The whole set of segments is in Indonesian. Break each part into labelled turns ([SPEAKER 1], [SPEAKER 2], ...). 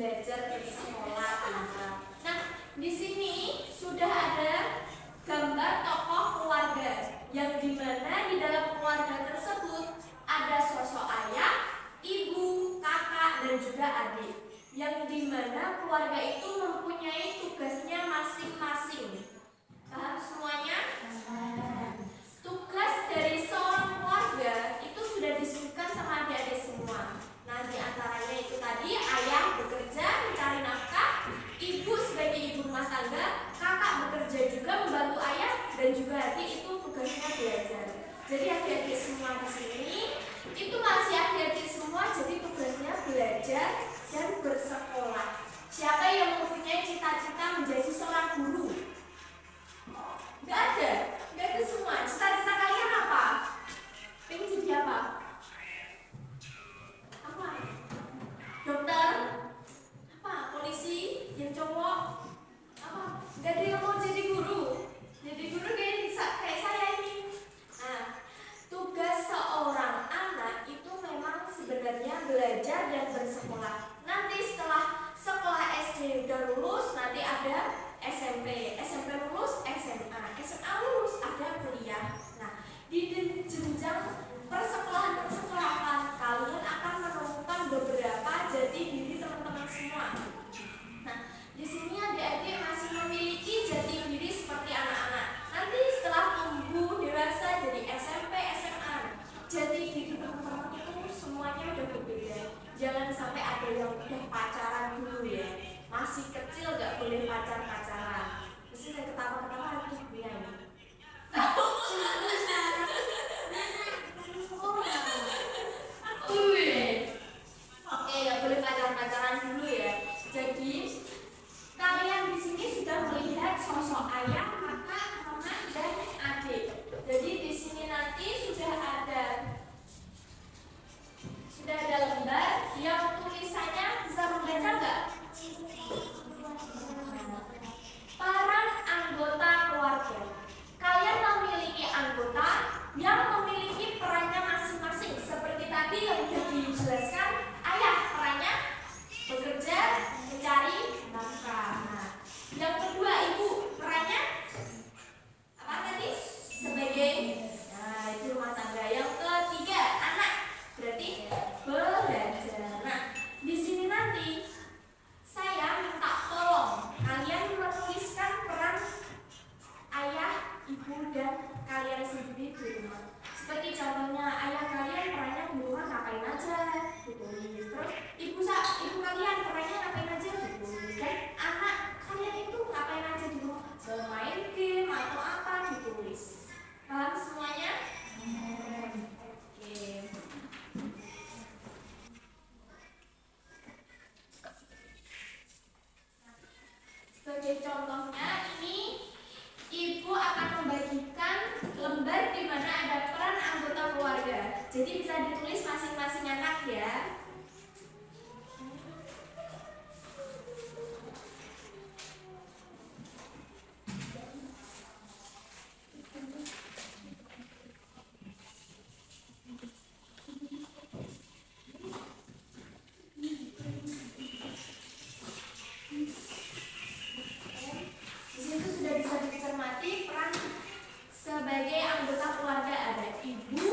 [SPEAKER 1] belajar bersekolah anak. Nah, di sini sudah ada gambar tokoh keluarga yang dimana di dalam keluarga tersebut ada sosok ayah, ibu, kakak, dan juga adik. Yang dimana keluarga itu mempunyai tugasnya masing-masing. Paham semuanya? Tugas dari seorang keluarga itu sudah disebutkan sama adik-adik semua. Nah, diantaranya itu tadi ayah bekerja mencari nafkah, ibu sebagai ibu rumah tangga, kakak bekerja juga membantu ayah, dan juga adik itu tugasnya belajar. Jadi adik-adik semua di sini itu masih adik-adik semua, jadi tugasnya belajar dan bersekolah. Siapa yang mempunyai cita-cita menjadi seorang guru? Nggak ada semua. Cita-cita kalian apa? Pengen jadi apa? Apa? Dokter? Apa? Polisi? Yang cowok? Apa? Nggak ada yang mau jadi guru. Jadi guru kayak saya ini. Nah, tugas seorang anak itu memang sebenarnya belajar dan bersekolah. Nanti setelah sekolah SD udah lulus, nanti ada SMP lulus SMA lulus ada kuliah. Nah, di jenjang persekolahan kalian akan menemukan beberapa jati diri teman-teman semua. Nah, di sini adik-adik masih memiliki jati diri seperti anak-anak. Nanti setelah tumbuh dewasa jadi SMP SMA, jati diri teman-teman itu semuanya udah berbeda. Jangan sampai ada yang udah pacaran dulu ya. Masih kecil gak boleh pacaran. Mesti saya ketawa-ketawa itu dia ini. Oke, gak boleh pacaran dulu ya. Jadi kalian di sini sudah melihat sosok ayah, kakak, mama, dan adik. Jadi di sini nanti sudah ada lembar yang tulisannya bisa membaca nggak? Peran anggota keluarga. Kalian memiliki anggota yang memiliki perannya masing-masing. Seperti tadi yang sudah dijelaskan, ayah perannya bekerja mencari nafkah. Nah, yang kedua ibu perannya apa tadi? Sebagai ibu rumah tangga. Yang ketiga anak berarti belajar. Nah, di sini nanti saya minta tolong kalian menuliskan peran ayah, ibu, dan kalian sendiri di rumah. Seperti contohnya ayah kalian perannya di rumah ngapain aja ditulis. Terus ibu kalian perannya ngapain aja ditulis. Dan anak kalian itu ngapain aja di rumah, bermain game atau apa ditulis. Paham semuanya? Oke. Sebagai contohnya ini ibu akan membagikan lembar di mana ada peran anggota keluarga. Jadi bisa ditulis masing-masing anak ya. Sebagai anggota keluarga ada ibu,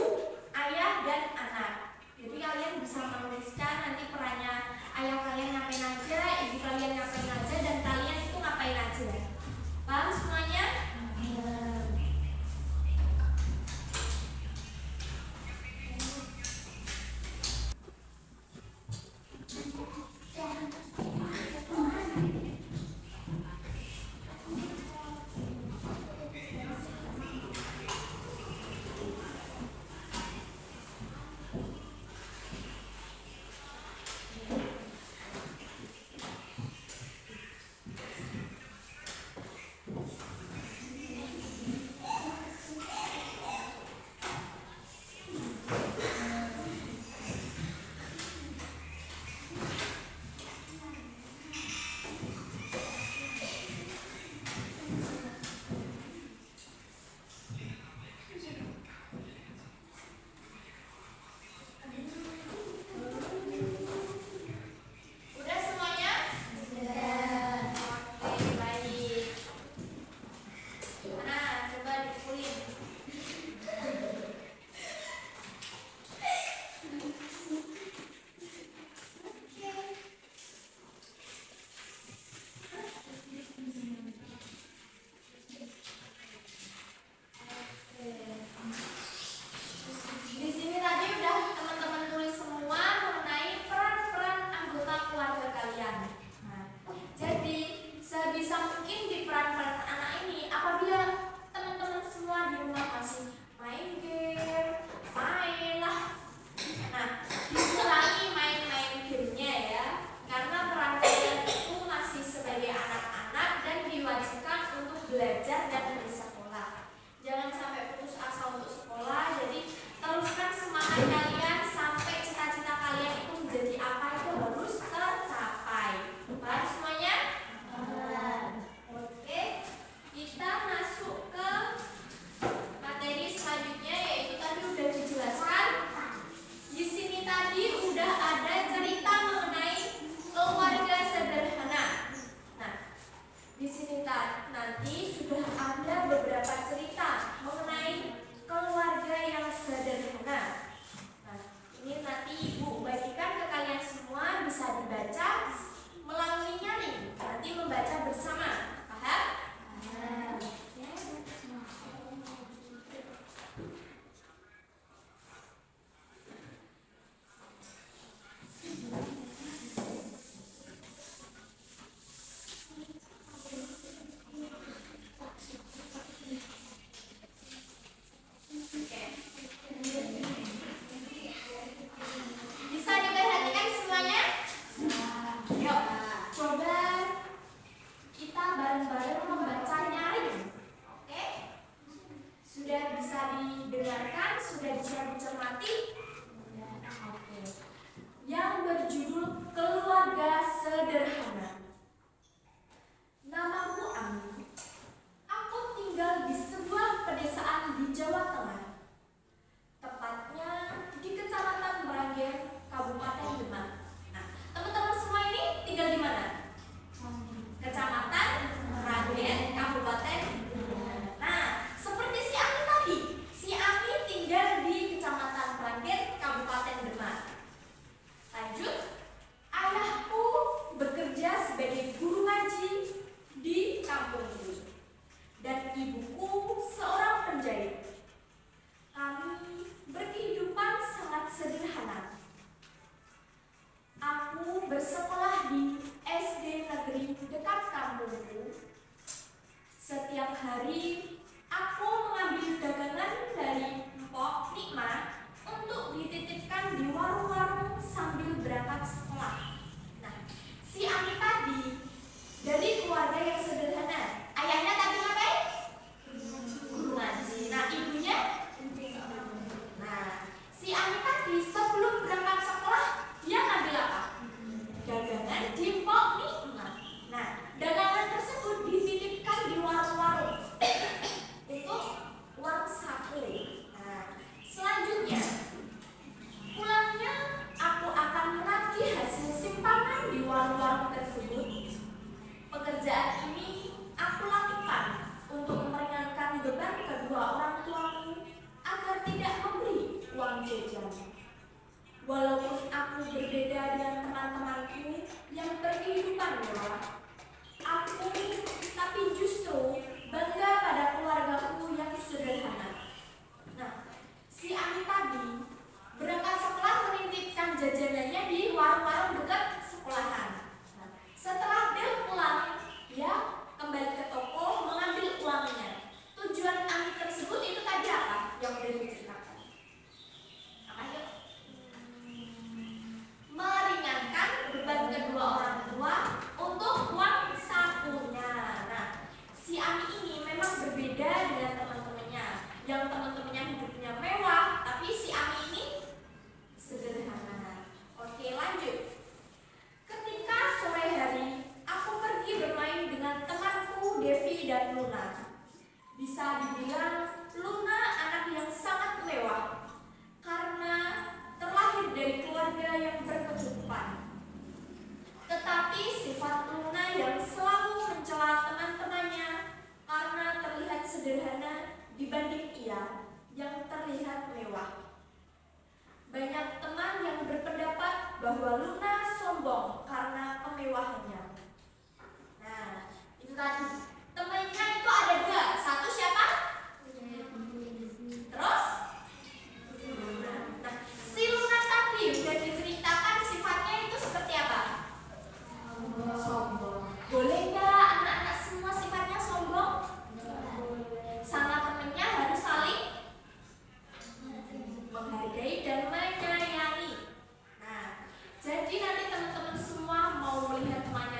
[SPEAKER 1] ayah, dan anak. Jadi kalian bisa menulis sederhana. Namaku Ami. Aku tinggal di sebuah pedesaan di Jawa Tengah. Tepatnya di Kecamatan Meranggen, Kabupaten Demak. Nah, teman-teman semua ini tinggal di mana? Kecamatan Meranggen, Kabupaten Demak. Nah, seperti si Ami tadi, si Ami tinggal di Kecamatan Meranggen, Kabupaten Demak. Lanjut, ayahku bekerja sebagai guru ngaji di kampungku dan ibuku seorang penjahit. Kami berkehidupan sangat sederhana. Aku bersekolah di SD negeri dekat kampungku. Setiap hari aku mengambil dagangan dari Mpok Nikmat untuk dititipkan di warung-warung sambil berangkat sekolah. Nah, si Ami tadi dari keluarga yang sederhana. Ayahnya tadi ngapain? Guru ngaji. Nah, ibunya? Nah, si Ami tadi sebelum berangkat sekolah dia ngambil apa? Dagangan di Mpok Nikmat. Nah, dagangan tersebut dititipkan di warung-warung untuk uang saku. Nah, selanjutnya pulangnya aku akan menagih hasil simpanan di warung-warung tersebut. Pekerjaan ini aku lakukan untuk meringankan beban kedua orang tuaku agar tidak memberi uang jajan. Walaupun aku berbeda dengan teman-temanku yang berkehidupan mewah, aku tapi justru bangga pada keluargaku yang sederhana. Nah, si Ami tadi berangkat sekolah menitipkan jajanannya di warung-warung dekat sekolahan. Nah, setelah dia pulang, dia kembali ke toko mengambil uangnya. Tujuan Ami tersebut itu tadi apa? Yang udah diceritakan. Apa itu? Meringankan beban kedua orang tua untuk uang sakunya. Nah, si Ami ini memang berbeda dengan teman-temannya. Yang teman-temannya hidupnya mewah, tapi si Ami ini sederhana. Oke, lanjut. Ketika sore hari, aku pergi bermain dengan temanku Devi dan Luna. Bisa dibilang Luna anak yang sangat mewah karena terlahir dari keluarga yang berkecukupan. Tetapi sifat Luna yang selalu mencela teman-temannya karena terlihat sederhana dibanding ia yang terlihat mewah. Banyak teman yang berpendapat bahwa Luna sombong karena kemewahannya. Nah, itu tadi. Temannya itu ada dua. Satu siapa? Terus? Luna. Nah, si Luna tadi udah diceritakan sifatnya itu seperti apa? Sombong. Boleh nggak anak-anak semua sifatnya sombong? Sama temennya harus saling menghargai dan menyayangi. Nah, jadi nanti teman-teman semua mau melihat temannya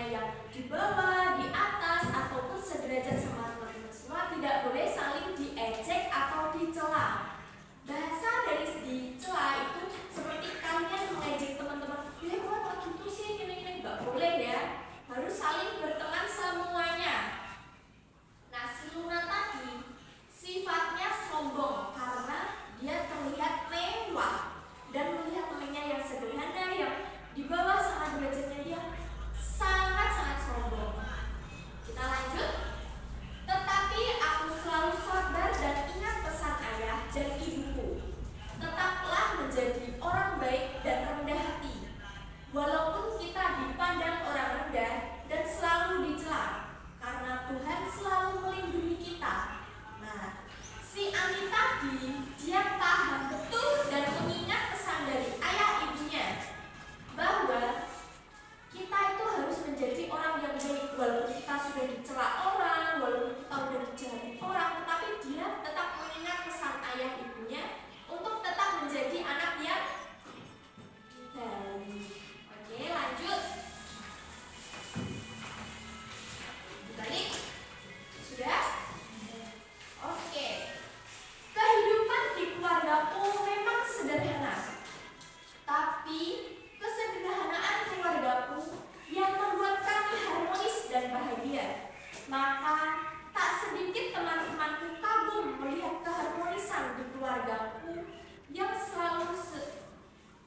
[SPEAKER 1] Maka tak sedikit teman-temanku kagum melihat keharmonisan di keluargaku yang selalu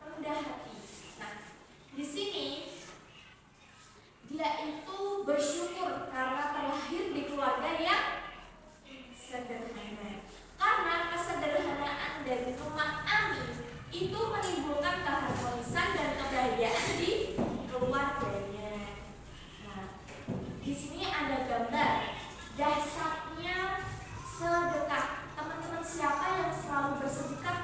[SPEAKER 1] rendah hati. Nah, di sini dia itu bersyukur karena terlahir di keluarga yang sederhana. Karena kesederhanaan dari rumah Ami itu menimbulkan keharmonisan dan kebahagiaan di keluarganya. Nah, di sini ada gambar dasarnya sedekah. Teman-teman siapa yang selalu bersedekah?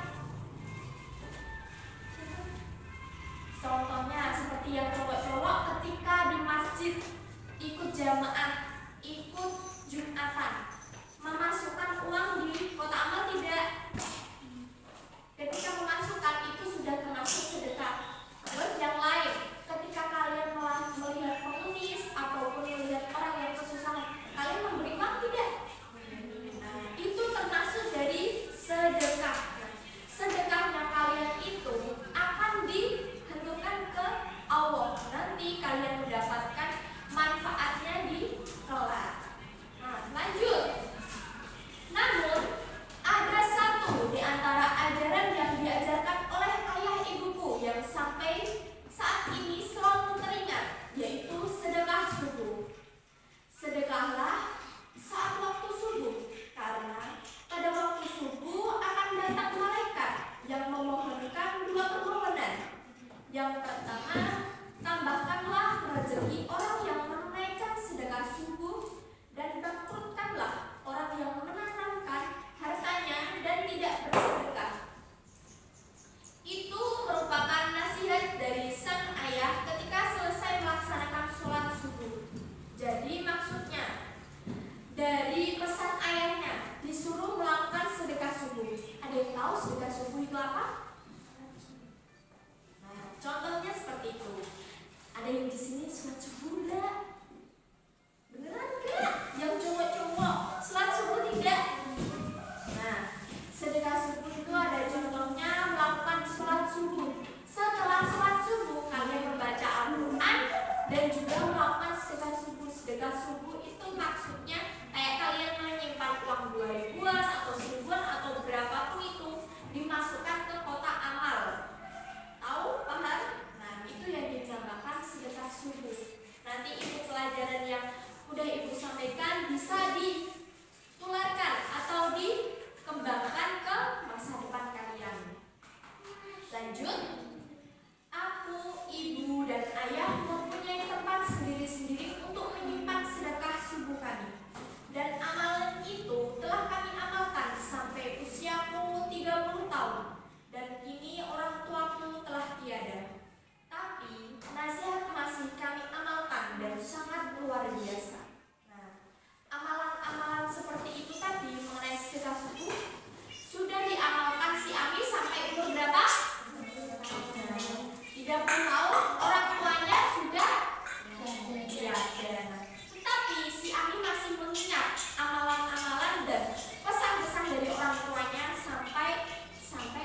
[SPEAKER 1] Contohnya seperti yang cowok-cowok ketika di masjid ikut jamaah, ikut Jumatan, memasukkan uang di kotak amal tidak? Ketika memasukkan itu sudah termasuk sedekah. Terus yang lain, ketika kalian melihat pengemis ataupun melihat orang yang kesusahan, kalian memberi uang tidak? Nah, itu termasuk dari sedekah. Sedekahnya kalian itu akan dihentukan ke Allah. Nanti kalian mendapatkan manfaatnya di kelak. Nah, lanjut. Namun ada satu di antara ajaran yang diajarkan oleh ayah ibuku yang sampai saat ini selalu teringat, yaitu sedekah subuh. Sedekahlah saat waktu subuh, karena pada waktu subuh akan datang malaikat yang memohonkan dua permohonan. Yang pertama, tambahkanlah rezeki orang yang menunaikan sedekah subuh, dan bangkrutkanlah orang yang menanamkan hartanya dan tidak bersedekah. Itu merupakan nasihat dari sang ayah ketika selesai melaksanakan sholat subuh. Jadi maksudnya dari pesan ayahnya disuruh melakukan sedekah subuh. Ada yang tahu sedekah subuh itu apa? Nah, contohnya seperti itu. Ada yang di sini sholat subuh enggak? Beneran enggak? Yang cowok-cowok sholat subuh tidak? Nah, sedekah subuh itu ada contohnya melakukan sholat subuh. Setelah sholat subuh kalian membaca Al-Quran dan juga melakukan sedekah subuh. Sedekah subuh itu maksudnya kayak kalian menyimpan uang 2.000-an atau 1.000-an atau berapapun itu dimasukkan ke kotak amal. Tahu? Paham? Nah, itu yang dinamakan sedekah subuh. Nanti itu pelajaran yang udah ibu sampaikan bisa ditularkan atau dikembangkan ke masa depan kalian. Lanjut. Aku, ibu, dan ayah mempunyai tempat sendiri-sendiri untuk menyimpan sedekah subuh kami. Dan amalan itu telah kami amalkan sampai usiaku 30 tahun. Dan kini orang tuaku telah tiada. Tapi nasihat masih kami amalkan dan sangat luar biasa. Nah, amalan-amalan seperti itu tadi mengenai sedekah subuh sudah diamalkan si Ami sampai umur berapa? 30 tahun. Orang tuanya sudah tiada. Tetapi si Ami masih mengingat amalan-amalan dan pesan-pesan dari orang tuanya sampai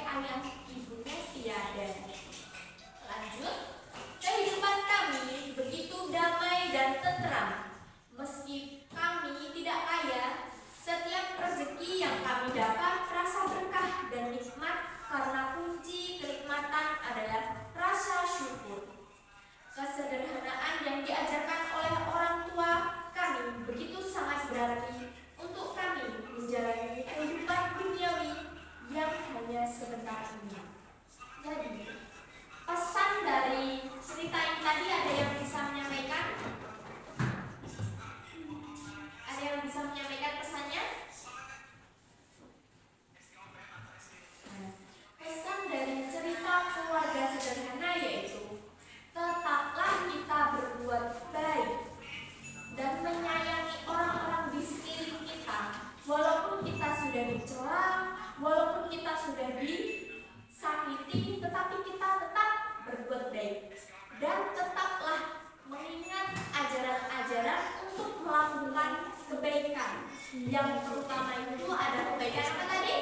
[SPEAKER 1] ayah ibunya tiada. Lanjut. Kehidupan kami begitu damai dan tentram. Meski kami tidak kaya, setiap rezeki yang kami dapat terasa berkah dan nikmat karena kunci kenikmatan adalah rasa syukur. Kesederhanaan yang diajarkan oleh orang tua kami begitu sangat berarti untuk kami menjalani kehidupan duniawi yang hanya sebentar ini. Jadi, pesan dari cerita ini tadi ada yang bisa menyampaikan? Ada yang bisa menyampaikan pesannya? Pesan dari cerita keluarga sederhana yaitu tetaplah kita berbuat baik dan menyayangi orang-orang di sekeliling kita, walaupun kita sudah dicela, walaupun kita sudah disakiti, tetapi kita tetap berbuat baik dan tetaplah mengingat ajaran-ajaran untuk melakukan kebaikan. Yang terutama itu ada kebaikan apa tadi?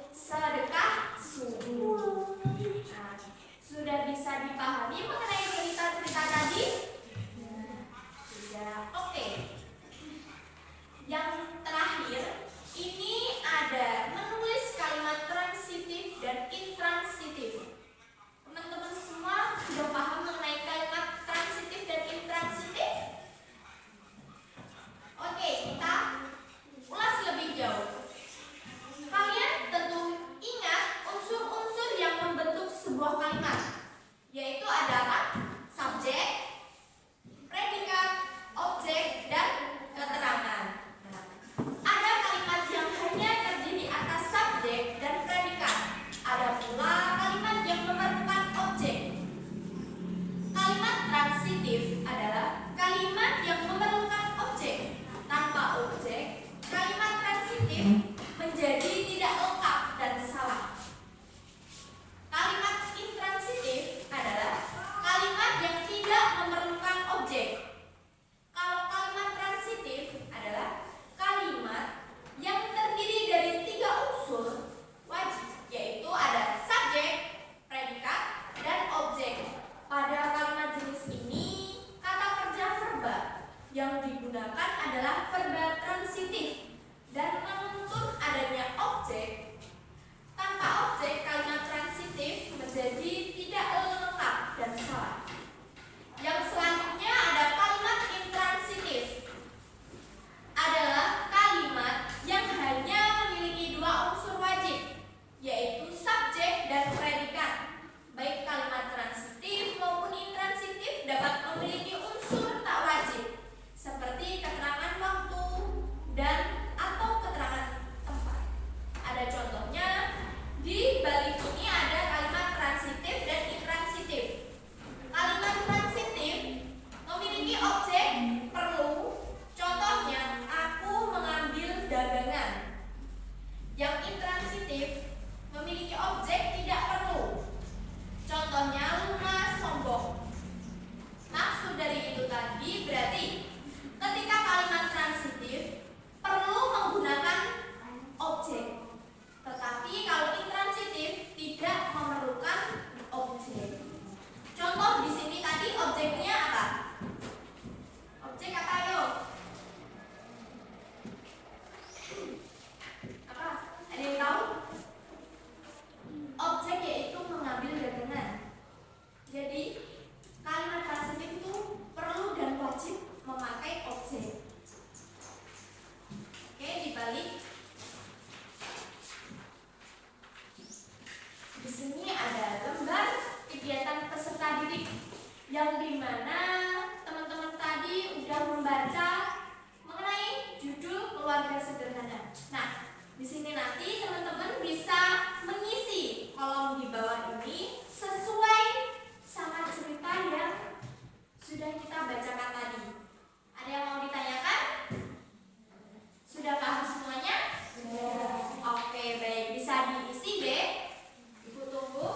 [SPEAKER 1] Sedekah subuh. Nah, sudah bisa dipahami mengenai cerita-cerita tadi? Sudah. Oke. adalah verba transitif dan menuntut adanya objek. Tanpa objek, kalimat transitif menjadi tidak lengkap dan salah. Yang selanjutnya ada kalimat intransitif. Adalah kalimat yang hanya memiliki dua unsur wajib, yaitu subjek dan predikat. Baik kalimat transitif maupun intransitif dapat memiliki unsur tak wajib, seperti keterangan waktu dan atau keterangan tempat. Ada contohnya di balik ini ada kalimat transitif dan intransitif. Kalimat transitif memiliki objek perlu. Contohnya, aku mengambil dagangan. Yang intransitif memiliki objek tidak perlu. Contohnya, lunas sombong. Maksud dari itu tadi berarti ketika kalimat transitif perlu menggunakan objek. Tetapi kalau intransitif tidak memerlukan objek. Contoh di sini tadi objeknya apa? Objek apa yo? Apa? Ada yang tahu? Objek yaitu mengambil dagangan. Jadi kalimat transitif itu perlu dan wajib memakai objek. Oke, dibalik. Di sini ada lembar kegiatan peserta didik yang dimana teman-teman tadi udah membaca mengenai judul keluarga sederhana. Nah, di sini nanti teman-teman bisa mengisi kolom di bawah ini sesuai sama cerita yang sudah kita bacakan tadi. Ada yang mau ditanyakan? Sudah paham semuanya? Oke, baik. Bisa diisi deh. Ibu tunggu.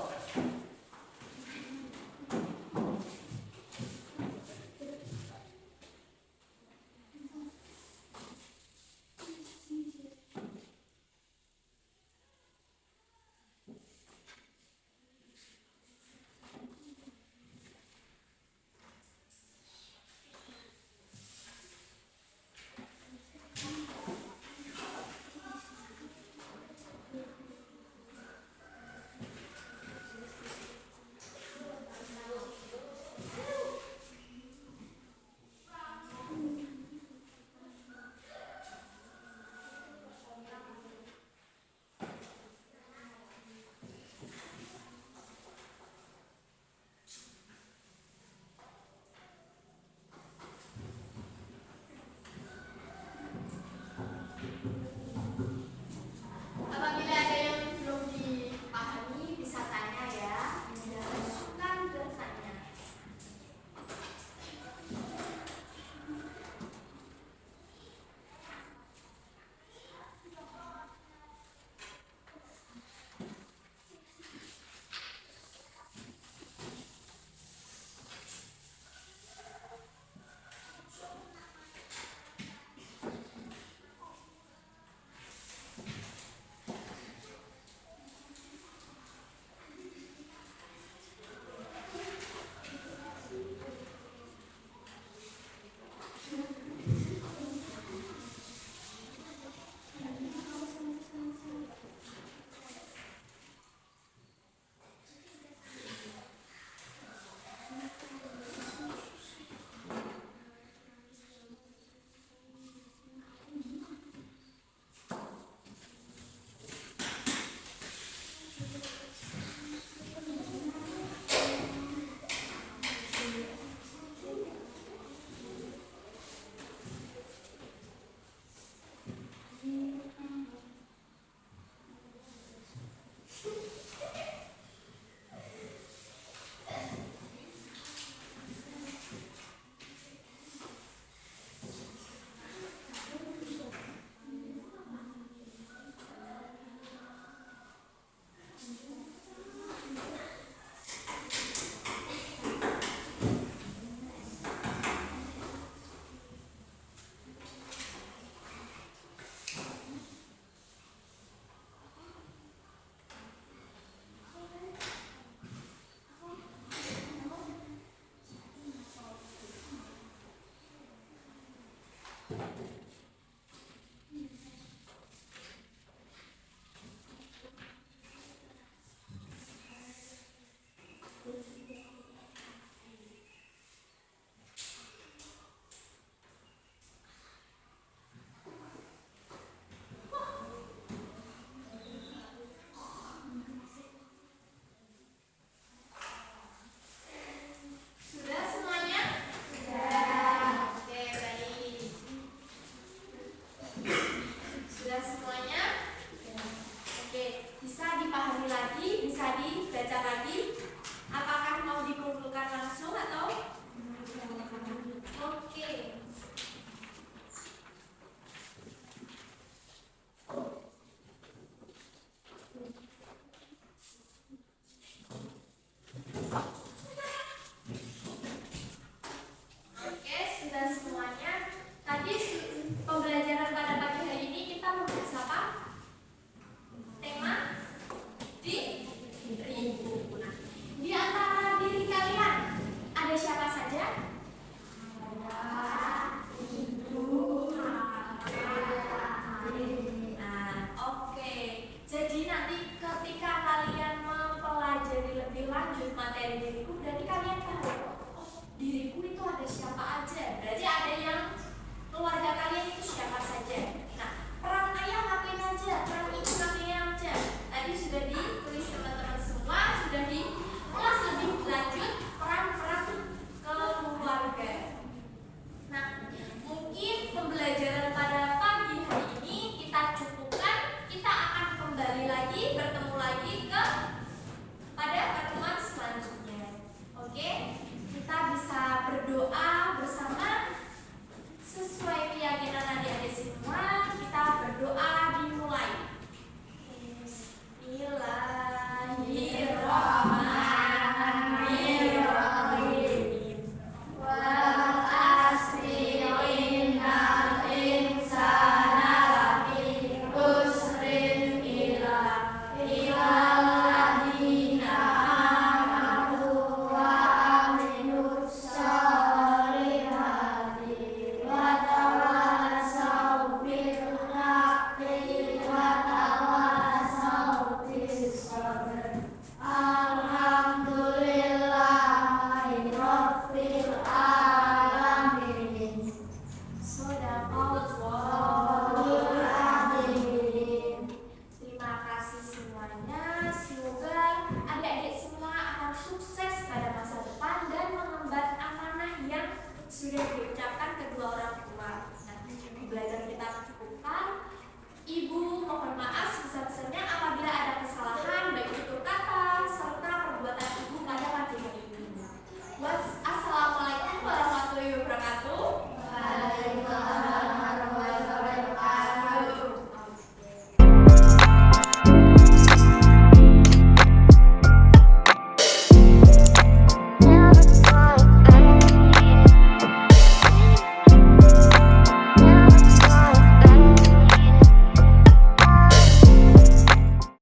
[SPEAKER 1] keluarga kalian itu siapa saja. Nah, peran ayah ngapain aja, peran ibu ngapain aja. Tadi sudah ditulis teman-teman semua, sudah di